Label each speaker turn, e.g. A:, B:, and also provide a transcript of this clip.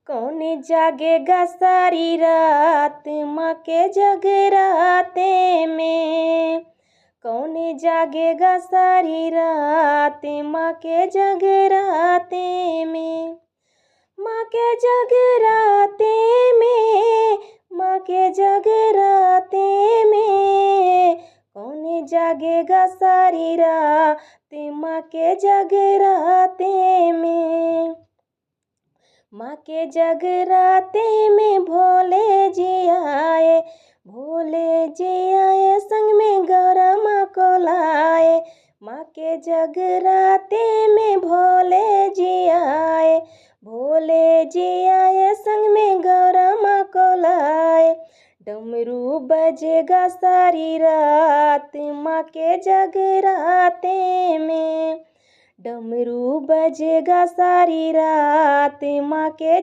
A: कौन जागेगा सारी रात माँ के जगराते में। कौन जागेगा सारी रात माँ के जगराते में। माँ के जगराते में, माँ के जगराते में। कौन जागेगा सारी रात माँ के जगराते में। माँ के जगराते में भोले जी आए, भोले जी आए संग में गौरा माँ को लाए। माँ के जगराते में भोले जी आए, भोले जी आए संग में गौरा माँ को लाए। डमरू बजेगा सारी रात माँ के जगराते में। डमरू बजेगा सारी रात माँ के